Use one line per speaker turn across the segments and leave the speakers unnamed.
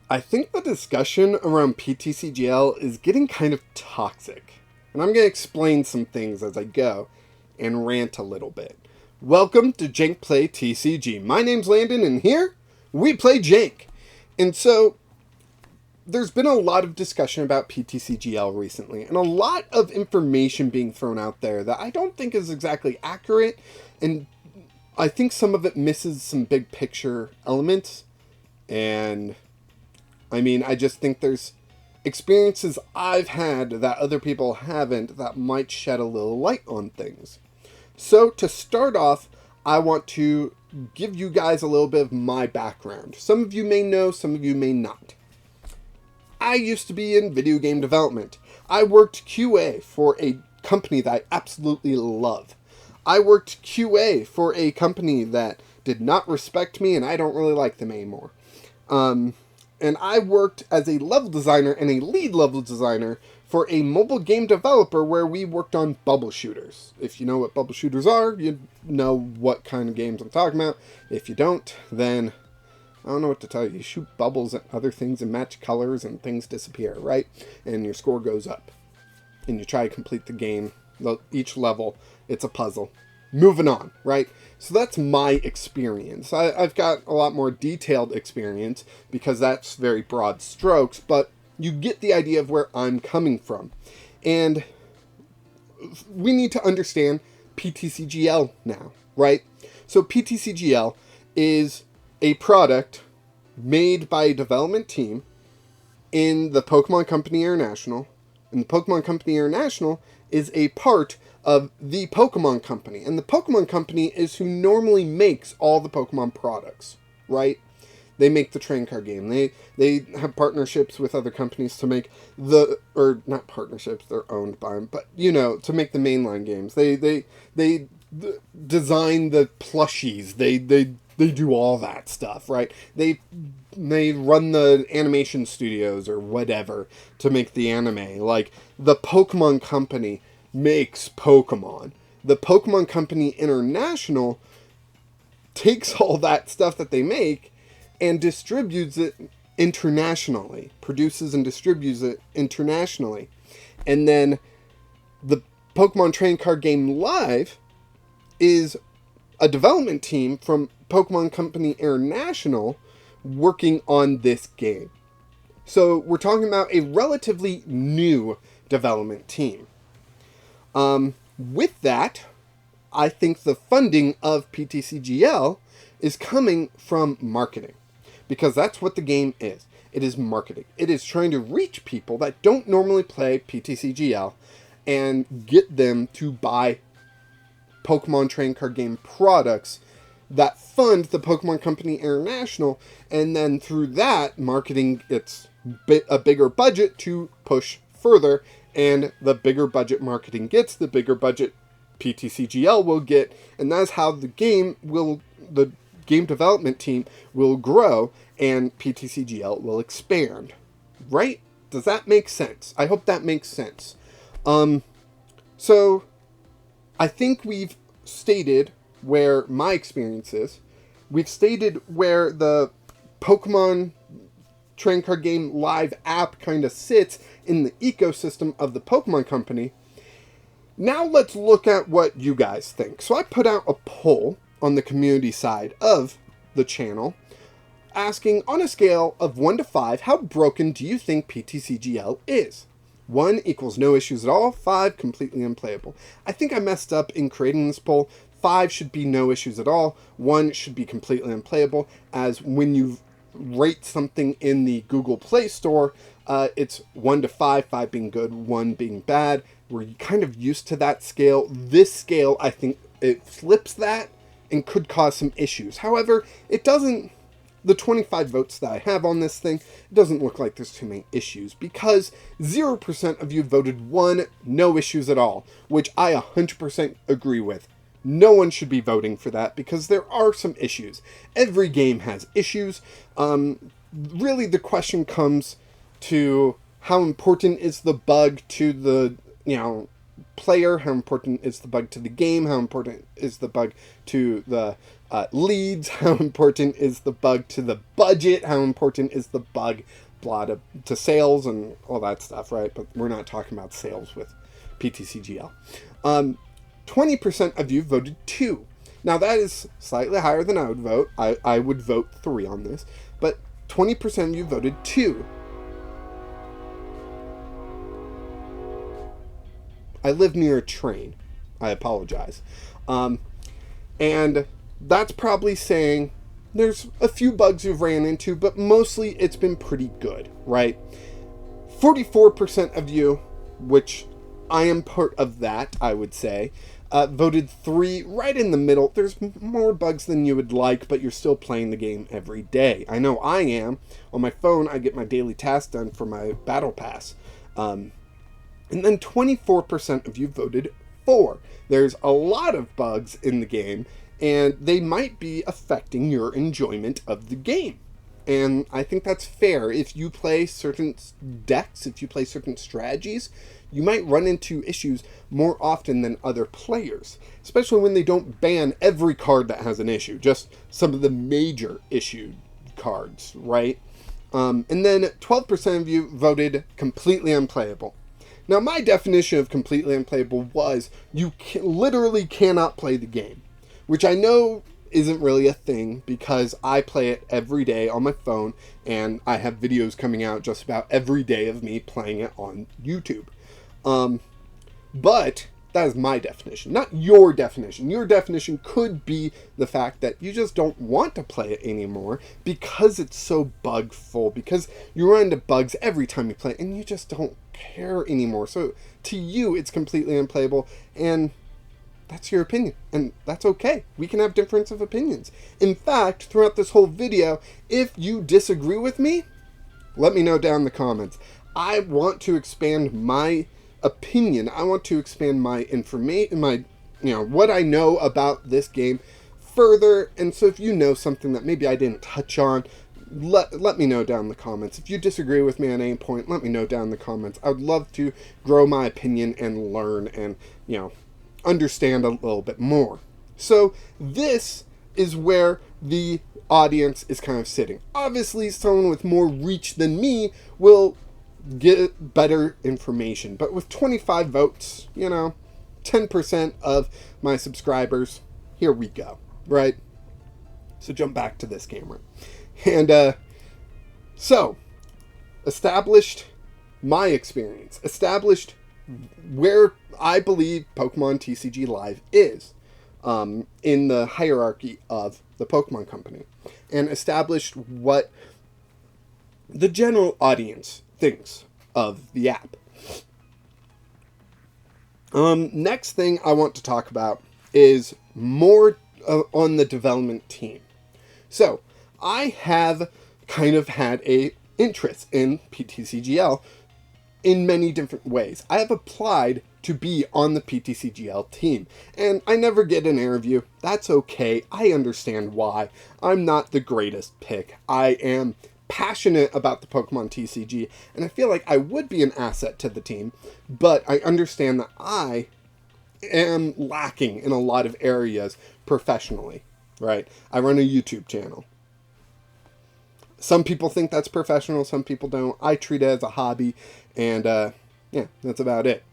I think the discussion around PTCGL is getting kind of toxic. And I'm going to explain some things as I go and rant a little bit. Welcome to Jank Play TCG. My name's Landon, and here we play Jank. And so, there's been a lot of discussion about PTCGL recently, and a lot of information being thrown out there that I don't think is exactly accurate, and I think some of it misses some big picture elements, and I just think there's experiences I've had that other people haven't that might shed a little light on things. So, to start off, I want to give you guys a little bit of my background. Some of you may know, some of you may not. I used to be in video game development. I worked QA for a company that I absolutely love. I worked QA for a company that did not respect me, and I don't really like them anymore. And I worked as a level designer and a lead level designer for a mobile game developer where we worked on bubble shooters. If you know what bubble shooters are, you know what kind of games I'm talking about. If you don't, then I don't know what to tell you. You shoot bubbles at other things and match colors and things disappear, right? And your score goes up. And you try to complete the game. Each level, it's a puzzle. Moving on, right? So that's my experience. I've got a lot more detailed experience because that's very broad strokes, but you get the idea of where I'm coming from. And we need to understand PTCGL now, right? So PTCGL is a product made by a development team in the Pokemon Company International. And the Pokemon Company International is a part of the Pokemon Company. And the Pokemon Company is who normally makes all the Pokemon products, right? They make the trading card game. They have partnerships with other companies to make or not partnerships, they're owned by them, but, to make the mainline games. They design the plushies. They do all that stuff, right? They run the animation studios or whatever to make the anime. Like, the Pokemon Company makes Pokemon. The Pokemon Company International takes all that stuff that they make and distributes it internationally. Produces and distributes it internationally. And then the Pokemon Trading Card Game Live is a development team from Pokemon Company International working on this game. So we're talking about a relatively new development team. With that, I think the funding of PTCGL is coming from marketing. Because that's what the game is. It is marketing. It is trying to reach people that don't normally play PTCGL and get them to buy Pokemon trading card game products that fund the Pokemon Company International, and then through that, marketing gets a bigger budget to push further, and the bigger budget marketing gets, the bigger budget PTCGL will get, and that's how the game development team will grow, and PTCGL will expand. Right? Does that make sense? I hope that makes sense. So, I think we've stated where my experience is. We've stated where the Pokemon Trading Card Game Live app kind of sits in the ecosystem of the Pokemon Company. Now let's look at what you guys think. So I put out a poll on the community side of the channel asking, on a scale of 1 to 5, how broken do you think PTCGL is? 1 equals no issues at all, 5 completely unplayable. I think I messed up in creating this poll. 5 should be no issues at all, 1 should be completely unplayable, as when you rate something in the Google Play Store, it's 1 to 5, 5 being good, 1 being bad. We're kind of used to that scale. This scale, I think it flips that and could cause some issues. However, it doesn't. The 25 votes that I have on this thing, it doesn't look like there's too many issues, because 0% of you voted 1, no issues at all, which I 100% agree with. No one should be voting for that, because there are some issues. Every game has issues. Really, the question comes to how important is the bug to the, player, how important is the bug to the game, how important is the bug to the leads, how important is the bug to the budget, how important is the bug to sales and all that stuff, right? But we're not talking about sales with PTCGL. 20% of you voted 2. Now that is slightly higher than I would vote. I would vote 3 on this, but 20% of you voted 2. I live near a train. I apologize. And that's probably saying there's a few bugs you've ran into, but mostly it's been pretty good, right? 44% of you, which I am part of that, I would say, voted 3, right in the middle. There's more bugs than you would like, but you're still playing the game every day. I know I am. On my phone, I get my daily tasks done for my battle pass. And then 24% of you voted 4. There's a lot of bugs in the game, and they might be affecting your enjoyment of the game. And I think that's fair. If you play certain decks, if you play certain strategies, you might run into issues more often than other players, especially when they don't ban every card that has an issue, just some of the major issued cards, right? And then 12% of you voted completely unplayable. Now, my definition of completely unplayable was you literally cannot play the game, which I know isn't really a thing because I play it every day on my phone, and I have videos coming out just about every day of me playing it on YouTube. But that is my definition, not your definition. Your definition could be the fact that you just don't want to play it anymore because it's so bug full, because you run into bugs every time you play it, and you just don't care anymore. So to you, it's completely unplayable, and that's your opinion, and that's okay. We can have difference of opinions. In fact, throughout this whole video, if you disagree with me, let me know down in the comments. I want to expand my opinion. I want to expand my information, what I know about this game further. And so if you know something that maybe I didn't touch on, let me know down in the comments. If you disagree with me at any point, let me know down in the comments. I would love to grow my opinion and learn and, understand a little bit more. So this is where the audience is kind of sitting. Obviously, someone with more reach than me will get better information. But with 25 votes, 10% of my subscribers, here we go, right? So jump back to this camera. And so, established my experience, established where I believe Pokemon TCG Live is in the hierarchy of the Pokemon Company, and established what the general audience thinks of the app. Next thing I want to talk about is more on the development team. So I have kind of had a interest in PTCGL in many different ways. I have applied to be on the PTCGL team, and I never get an interview. That's okay. I understand why. I'm not the greatest pick. I am passionate about the Pokemon TCG, and I feel like I would be an asset to the team, but I understand that I am lacking in a lot of areas professionally, right? I run a YouTube channel. Some people think that's professional, some people don't. I treat it as a hobby, and yeah, that's about it.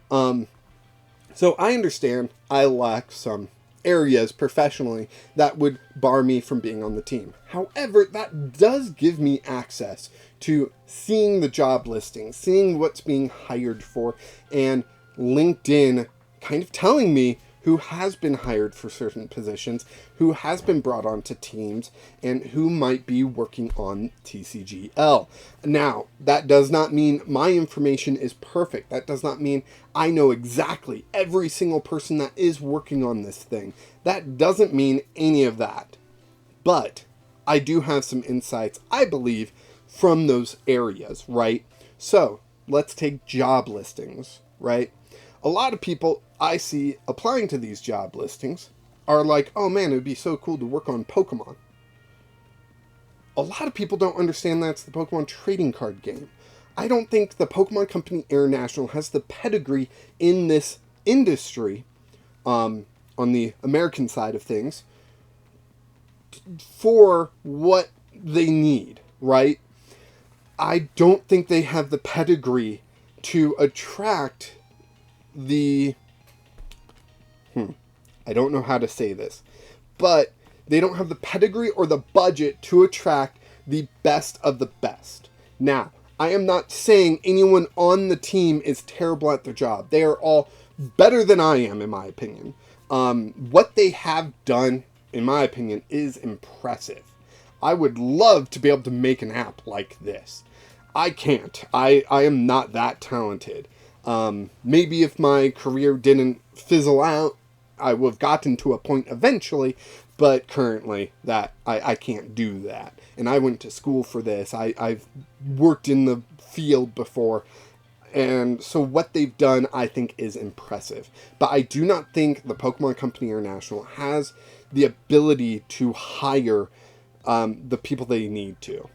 So I understand I lack some areas professionally that would bar me from being on the team. However, that does give me access to seeing the job listings, seeing what's being hired for, and LinkedIn kind of telling me who has been hired for certain positions, who has been brought onto teams, and who might be working on TCGL. Now, that does not mean my information is perfect. That does not mean I know exactly every single person that is working on this thing. That doesn't mean any of that. But I do have some insights, I believe, from those areas, right? So, let's take job listings, right? A lot of people I see applying to these job listings are like, oh man, it would be so cool to work on Pokemon. A lot of people don't understand that's the Pokemon trading card game. I don't think the Pokemon Company International has the pedigree in this industry, on the American side of things, for what they need, right? I don't think they have the pedigree to attract the... I don't know how to say this, but they don't have the pedigree or the budget to attract the best of the best. Now, I am not saying anyone on the team is terrible at their job. They are all better than I am, in my opinion. What they have done, in my opinion, is impressive. I would love to be able to make an app like this. I can't. I am not that talented. Maybe if my career didn't fizzle out, I would have gotten to a point eventually, but currently that I can't do that. And I went to school for this. I've worked in the field before. And so what they've done, I think, is impressive. But I do not think the Pokemon Company International has the ability to hire the people they need to.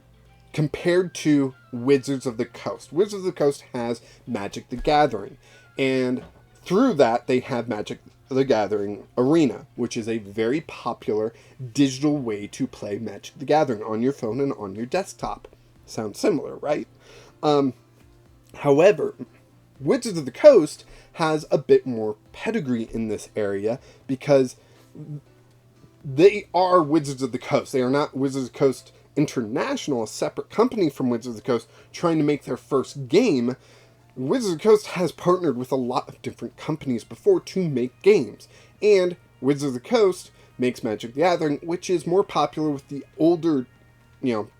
Compared to Wizards of the Coast. Wizards of the Coast has Magic the Gathering. And through that, they have Magic the Gathering Arena, which is a very popular digital way to play Magic the Gathering on your phone and on your desktop. Sounds similar, right? However, Wizards of the Coast has a bit more pedigree in this area because they are Wizards of the Coast. They are not Wizards of the Coast International, a separate company from Wizards of the Coast, trying to make their first game. Wizards of the Coast has partnered with a lot of different companies before to make games. And Wizards of the Coast makes Magic the Gathering, which is more popular with the older,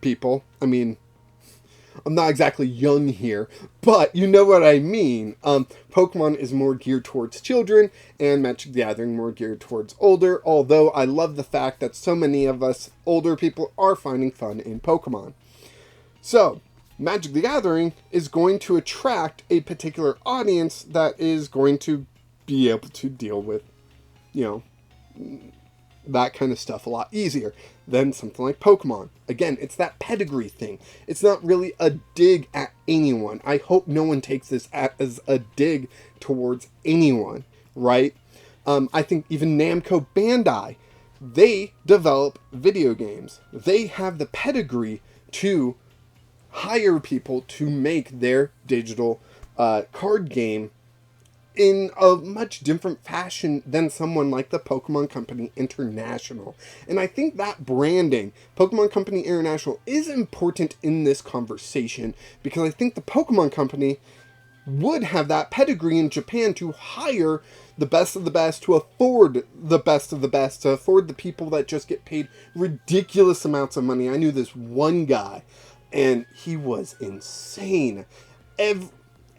people. I mean, I'm not exactly young here, but you know what I mean. Pokemon is more geared towards children, and Magic the Gathering more geared towards older, although I love the fact that so many of us older people are finding fun in Pokemon. So, Magic the Gathering is going to attract a particular audience that is going to be able to deal with, that kind of stuff a lot easier than something like Pokemon. Again, it's that pedigree thing. It's not really a dig at anyone. I hope no one takes this as a dig towards anyone, right? I think even Namco Bandai, they develop video games. They have the pedigree to hire people to make their digital card game in a much different fashion than someone like the Pokemon Company International. And I think that branding, Pokemon Company International, is important in this conversation because I think the Pokemon Company would have that pedigree in Japan to hire the best of the best, to afford the best of the best, to afford the people that just get paid ridiculous amounts of money. I knew this one guy, and he was insane.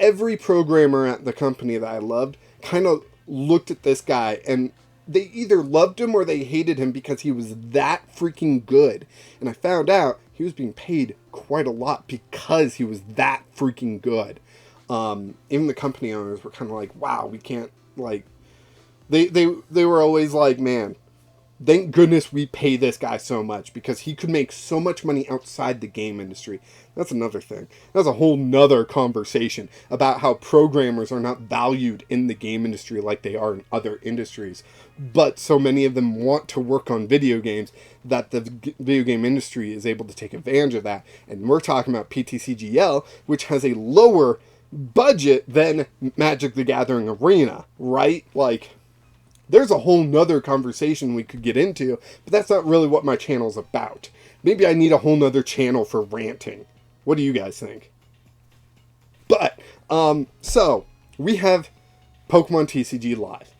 Every programmer at the company that I loved kind of looked at this guy and they either loved him or they hated him because he was that freaking good. And I found out he was being paid quite a lot because he was that freaking good. Even the company owners were kind of like, wow, we can't, they were always like, man, thank goodness we pay this guy so much because he could make so much money outside the game industry. That's another thing. That's a whole nother conversation about how programmers are not valued in the game industry like they are in other industries. But so many of them want to work on video games that the video game industry is able to take advantage of that. And we're talking about PTCGL, which has a lower budget than Magic the Gathering Arena, right? There's a whole nother conversation we could get into, but that's not really what my channel's about. Maybe I need a whole nother channel for ranting. What do you guys think? But, so, we have Pokemon TCG Live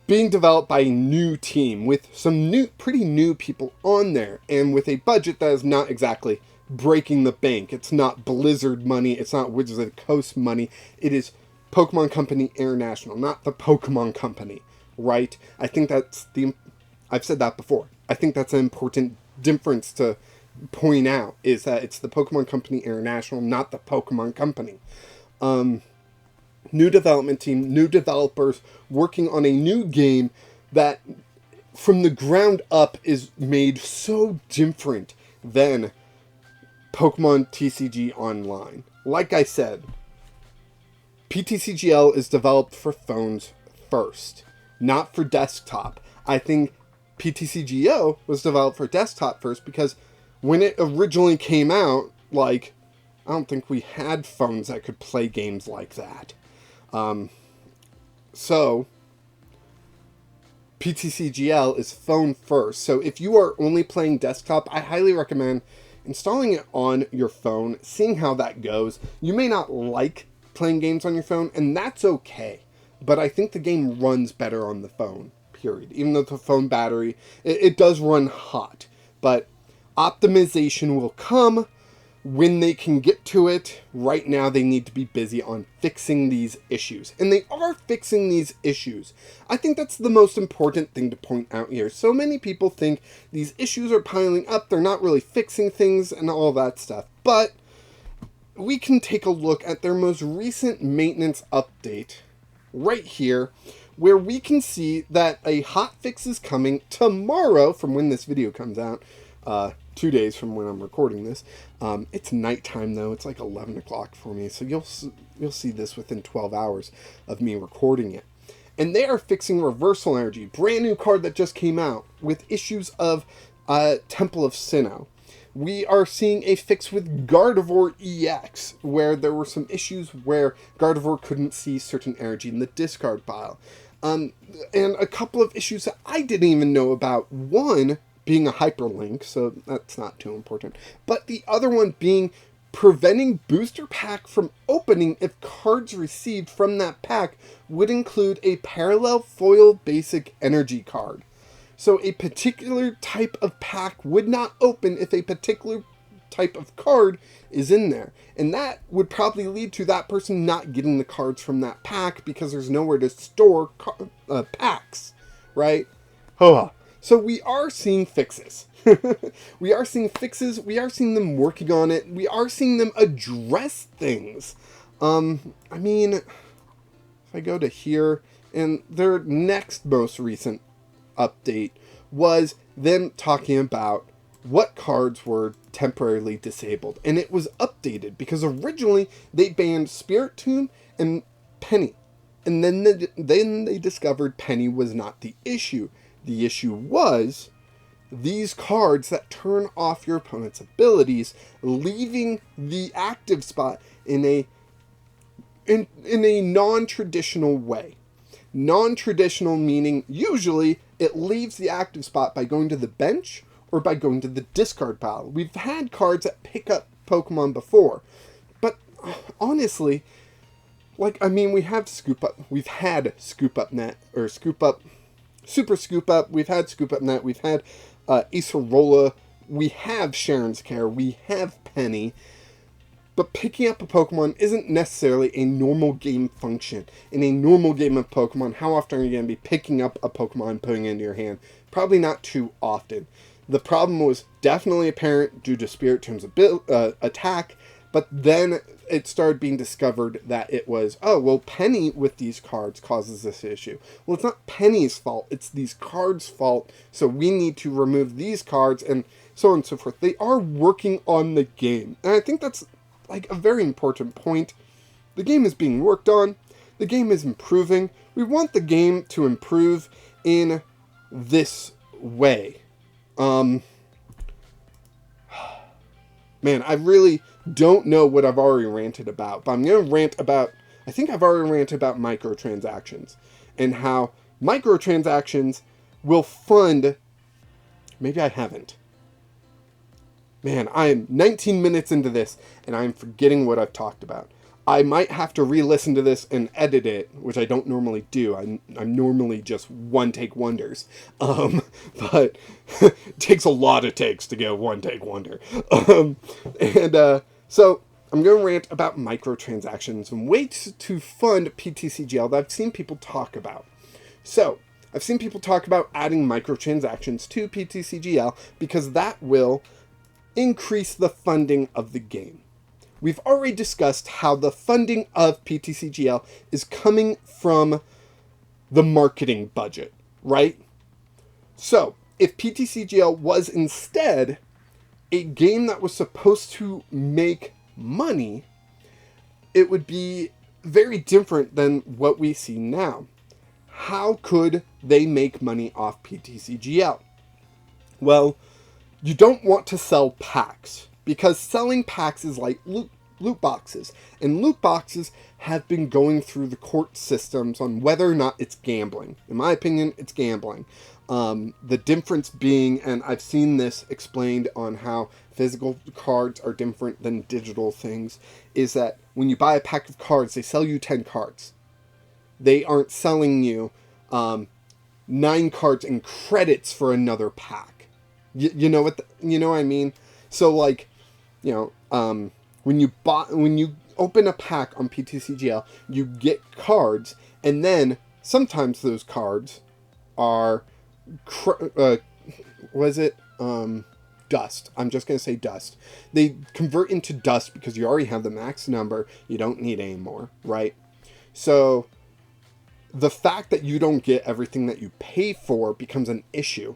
being developed by a new team with some pretty new people on there, and with a budget that is not exactly breaking the bank. It's not Blizzard money, it's not Wizards of the Coast money, it is Pokemon Company International, not the Pokemon Company. Right? I think I've said that before. I think that's an important difference to point out, is that it's the Pokemon Company International, not the Pokemon Company. New development team, new developers working on a new game that from the ground up is made so different than Pokemon TCG Online. Like I said, PTCGL is developed for phones first, not for desktop. I think PTCGO was developed for desktop first because when it originally came out, like, I don't think we had phones that could play games like that. So PTCGL is phone first. So if you are only playing desktop, I highly recommend installing it on your phone, seeing how that goes. You may not like playing games on your phone, and that's okay. But I think the game runs better on the phone, period. Even though the phone battery, it does run hot. But optimization will come when they can get to it. Right now, they need to be busy on fixing these issues. And they are fixing these issues. I think that's the most important thing to point out here. So many people think these issues are piling up, they're not really fixing things and all that stuff. But we can take a look at their most recent maintenance update right here, where we can see that a hot fix is coming tomorrow from when this video comes out. 2 days from when I'm recording this. It's nighttime though. It's like 11 o'clock for me. So you'll see this within 12 hours of me recording it. And they are fixing Reversal Energy. Brand new card that just came out with issues of Temple of Sinnoh. We are seeing a fix with Gardevoir EX, where there were some issues where Gardevoir couldn't see certain energy in the discard pile. And a couple of issues that I didn't even know about. One being a hyperlink, so that's not too important. But the other one being preventing booster pack from opening if cards received from that pack would include a parallel foil basic energy card. So a particular type of pack would not open if a particular type of card is in there. And that would probably lead to that person not getting the cards from that pack because there's nowhere to store packs, right? Ho-ha. So we are seeing fixes. We are seeing fixes. We are seeing them working on it. We are seeing them address things. I mean, if I go to here, and their next most recent update was them talking about what cards were temporarily disabled. And it was updated because originally they banned Spirit Tomb and Penny. And then they discovered Penny was not the issue. The issue was these cards that turn off your opponent's abilities, leaving the active spot in a non-traditional way. Non-traditional meaning usually it leaves the active spot by going to the bench or by going to the discard pile. We've had cards that pick up Pokemon before, but honestly, like, I mean, we have Scoop Up. We've had Scoop Up Net or Scoop Up. Super Scoop Up, we've had Scoop Up Net, we've had Acerola, we have Sharon's Care, we have Penny, but picking up a Pokemon isn't necessarily a normal game function. In a normal game of Pokemon, how often are you going to be picking up a Pokemon and putting it into your hand? Probably not too often. The problem was definitely apparent due to Spirit Tomb's attack, but then it started being discovered that it was, oh, well, Penny with these cards causes this issue. Well, it's not Penny's fault. It's these cards' fault. So we need to remove these cards and so on and so forth. They are working on the game. And I think that's like a very important point. The game is being worked on. The game is improving. We want the game to improve in this way. Man, I really don't know what I've already ranted about, but I'm going to rant about, I think I've already ranted about microtransactions and how microtransactions will fund, maybe I haven't. Man, I am 19 minutes into this and I'm forgetting what I've talked about. I might have to re-listen to this and edit it, which I don't normally do. I'm normally just one-take wonders. But it takes a lot of takes to go one-take wonder. So I'm going to rant about microtransactions and ways to fund PTCGL that I've seen people talk about. So I've seen people talk about adding microtransactions to PTCGL because that will increase the funding of the game. We've already discussed how the funding of PTCGL is coming from the marketing budget, right? So, if PTCGL was instead a game that was supposed to make money, it would be very different than what we see now. how could they make money off PTCGL? Well, you don't want to sell packs, because selling packs is like loot boxes. And loot boxes have been going through the court systems on whether or not it's gambling. In my opinion, it's gambling. The difference being, and I've seen this explained on how physical cards are different than digital things, is that when you buy a pack of cards, they sell you 10 cards. They aren't selling you 9 cards and credits for another pack. You know what I mean? So like, when you open a pack on PTCGL, you get cards, and then sometimes those cards are dust. I'm just going to say dust. They convert into dust because you already have the max number. You don't need any more, right? So the fact that you don't get everything that you pay for becomes an issue.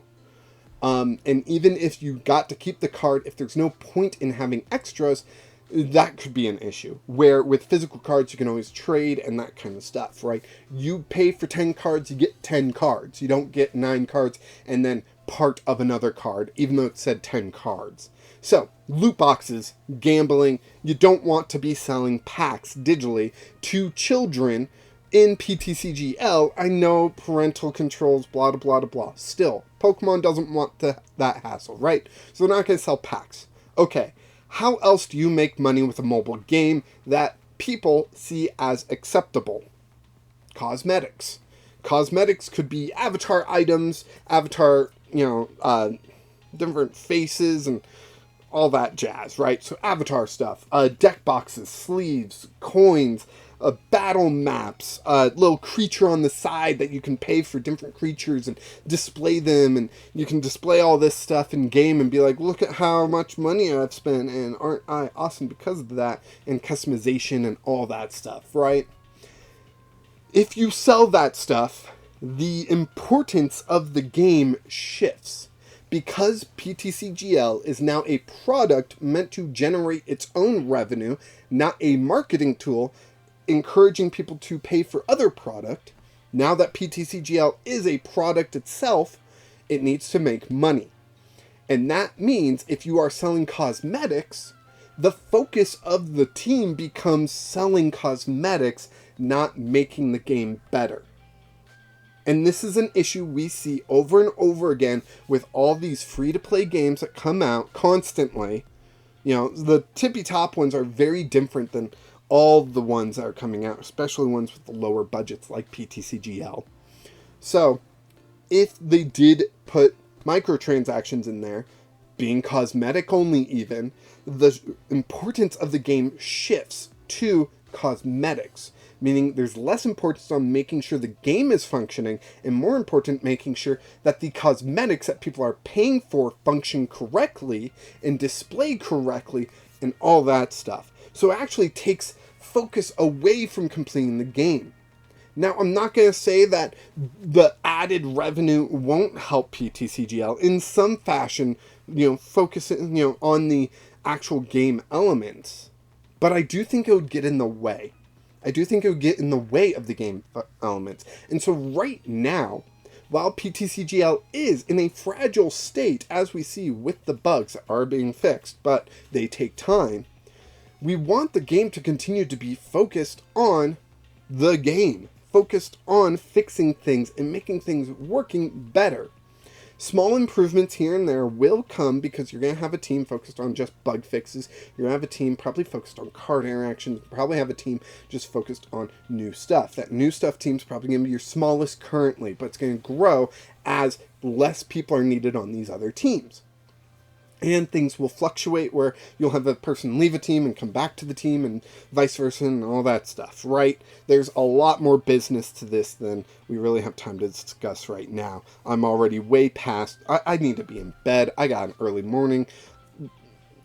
And even if you got to keep the card, if there's no point in having extras, that could be an issue. Where with physical cards, you can always trade and that kind of stuff, right? You pay for 10 cards, you get 10 cards. You don't get 9 cards and then part of another card, even though it said 10 cards. So, loot boxes, gambling, you don't want to be selling packs digitally to children in PTCGL. I know parental controls, blah, blah, blah, blah. Still, Pokemon doesn't want that hassle, right? So they're not going to sell packs. Okay, how else do you make money with a mobile game that people see as acceptable? Cosmetics. Cosmetics could be avatar items, avatar, different faces and all that jazz, right? So avatar stuff, deck boxes, sleeves, coins, battle maps, little creature on the side that you can pay for different creatures and display them, and you can display all this stuff in game and be like, look at how much money I've spent, and aren't I awesome because of that, and customization and all that stuff, right? If you sell that stuff, the importance of the game shifts. Because PTCGL is now a product meant to generate its own revenue, not a marketing tool encouraging people to pay for other product, now that PTCGL is a product itself, it needs to make money. And that means if you are selling cosmetics, the focus of the team becomes selling cosmetics, not making the game better. And this is an issue we see over and over again with all these free-to-play games that come out constantly. The tippy-top ones are very different than all the ones that are coming out, especially ones with the lower budgets like PTCGL. So, if they did put microtransactions in there, being cosmetic only even, the importance of the game shifts to cosmetics. Meaning there's less importance on making sure the game is functioning, and more important, making sure that the cosmetics that people are paying for function correctly and display correctly and all that stuff. So it actually takes focus away from completing the game. Now, I'm not going to say that the added revenue won't help PTCGL in some fashion, focusing, on the actual game elements. But I do think it would get in the way. I do think it would get in the way of the game elements. And so right now, while PTCGL is in a fragile state, as we see with the bugs that are being fixed, but they take time, we want the game to continue to be focused on the game, focused on fixing things and making things working better. Small improvements here and there will come because you're going to have a team focused on just bug fixes. You're going to have a team probably focused on card interactions. Probably have a team just focused on new stuff. That new stuff team's probably going to be your smallest currently, but it's going to grow as less people are needed on these other teams. And things will fluctuate where you'll have a person leave a team and come back to the team and vice versa and all that stuff, right? There's a lot more business to this than we really have time to discuss right now. I'm already way past. I need to be in bed. I got an early morning.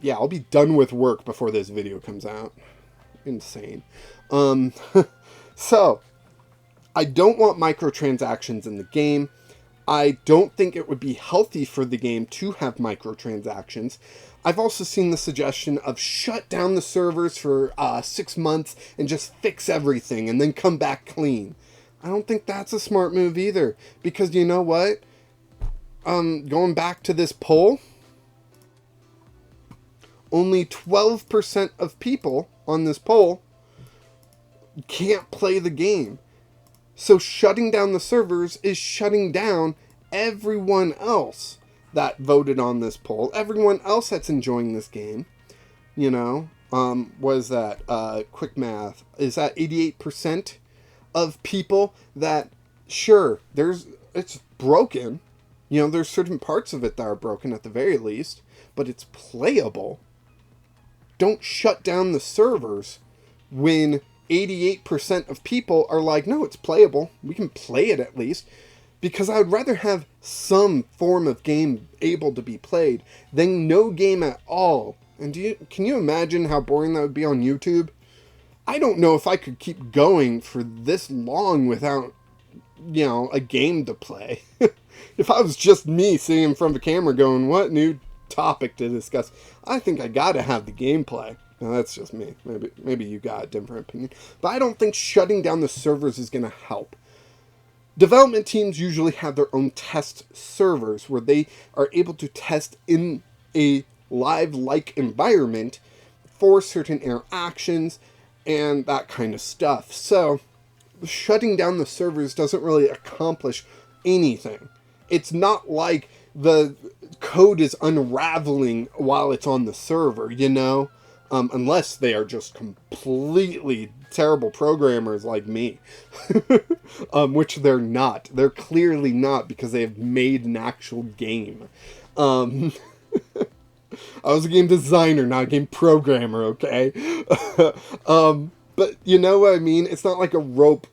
Yeah, I'll be done with work before this video comes out. Insane. So, I don't want microtransactions in the game. I don't think it would be healthy for the game to have microtransactions. I've also seen the suggestion of shut down the servers for 6 months and just fix everything and then come back clean. I don't think that's a smart move either. Because you know what? Going back to this poll, only 12% of people on this poll can't play the game. So shutting down the servers is shutting down everyone else that voted on this poll. Everyone else that's enjoying this game. You know, was that, quick math, is that 88% of people that, sure, it's broken. You know, there's certain parts of it that are broken at the very least, but it's playable. Don't shut down the servers when 88% of people are like, no, it's playable. We can play it at least. Because I would rather have some form of game able to be played than no game at all. And can you imagine how boring that would be on YouTube? I don't know if I could keep going for this long without, you know, a game to play. If I was just me sitting in front of a camera going, what new topic to discuss? I think I gotta have the gameplay. Now, that's just me. Maybe you got a different opinion. But I don't think shutting down the servers is gonna help. Development teams usually have their own test servers where they are able to test in a live-like environment for certain interactions and that kind of stuff. So, shutting down the servers doesn't really accomplish anything. It's not like the code is unraveling while it's on the server, you know? Unless they are just completely terrible programmers like me. Which they're not. They're clearly not, because they have made an actual game. I was a game designer, not a game programmer, okay? But you know what I mean? It's not like a rope,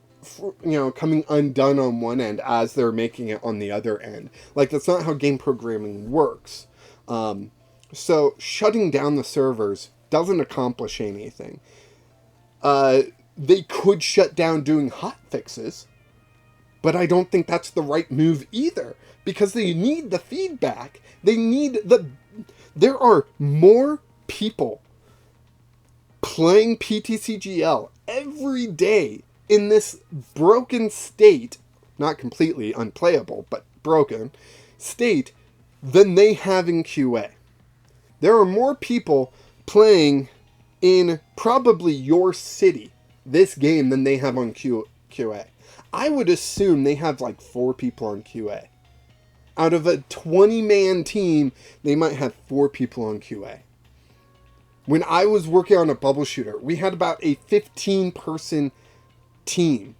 you know, coming undone on one end as they're making it on the other end. Like, that's not how game programming works. So, shutting down the servers doesn't accomplish anything. They could shut down doing hotfixes, but I don't think that's the right move either, because they need the feedback. There are more people playing PTCGL every day in this broken state, not completely unplayable, but broken state, than they have in QA. There are more people playing in probably your city this game than they have on QA. I would assume they have like 4 people on QA. Out of a 20-man team, they might have 4 people on QA. When I was working on a bubble shooter, we had about a 15-person team.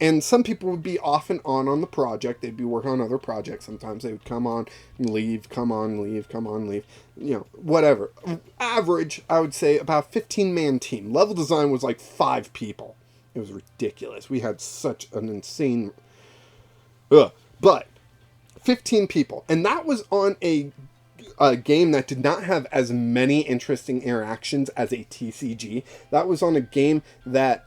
And some people would be off and on the project. They'd be working on other projects. Sometimes they would come on and leave, come on, leave, come on, leave. You know, whatever. Average, I would say, about 15-man team. Level design was like 5 people. It was ridiculous. We had such an insane... But 15 people. And that was on a game that did not have as many interesting interactions as a TCG. That was on a game that...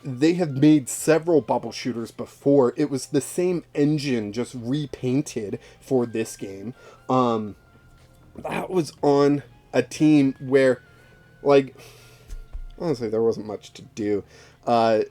they have made several bubble shooters before. It was the same engine, just repainted for this game. That was on a team where, like, honestly, there wasn't much to do. Yeah,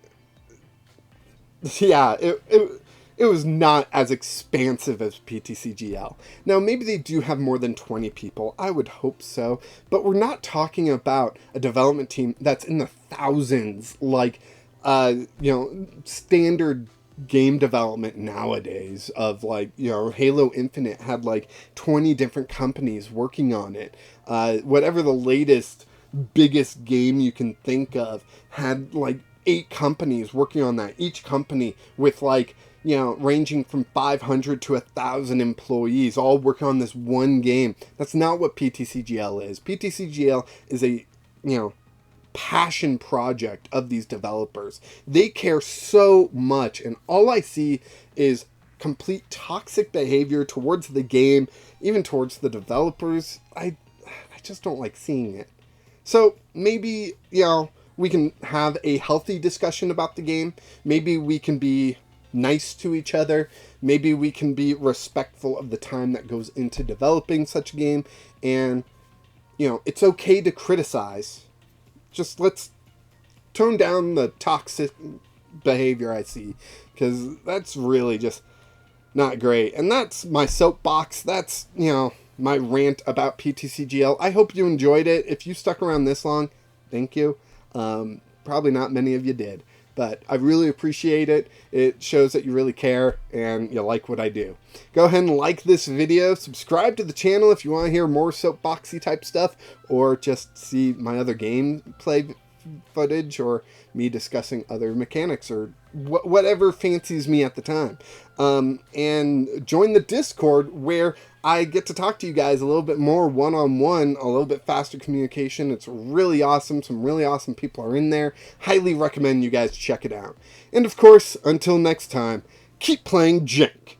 it was not as expansive as PTCGL. Now, maybe they do have more than 20 people. I would hope so. But we're not talking about a development team that's in the thousands, like... you know, standard game development nowadays of, like, you know, Halo Infinite had like 20 different companies working on it. Whatever the latest, biggest game you can think of had like 8 companies working on that. Each company with, like, you know, ranging from 500 to 1,000 employees, all working on this one game. That's not what PTCGL is. PTCGL is a, you know, passion project of these developers. They care so much, and all I see is complete toxic behavior towards the game, even towards the developers. I just don't like seeing it. So maybe, you know, we can have a healthy discussion about the game. Maybe we can be nice to each other. Maybe we can be respectful of the time that goes into developing such a game. And, you know, it's okay to criticize. Just let's tone down the toxic behavior I see, because that's really just not great. And that's my soapbox. That's, my rant about PTCGL. I hope you enjoyed it. If you stuck around this long, thank you. Probably not many of you did, but I really appreciate it. It shows that you really care and you like what I do. Go ahead and like this video. Subscribe to the channel if you want to hear more soapboxy type stuff, or just see my other gameplay footage, or me discussing other mechanics, or whatever fancies me at the time. And join the Discord, where I get to talk to you guys a little bit more one-on-one, a little bit faster communication. It's really awesome. Some really awesome people are in there. Highly recommend you guys check it out. And of course, until next time, keep playing Jank.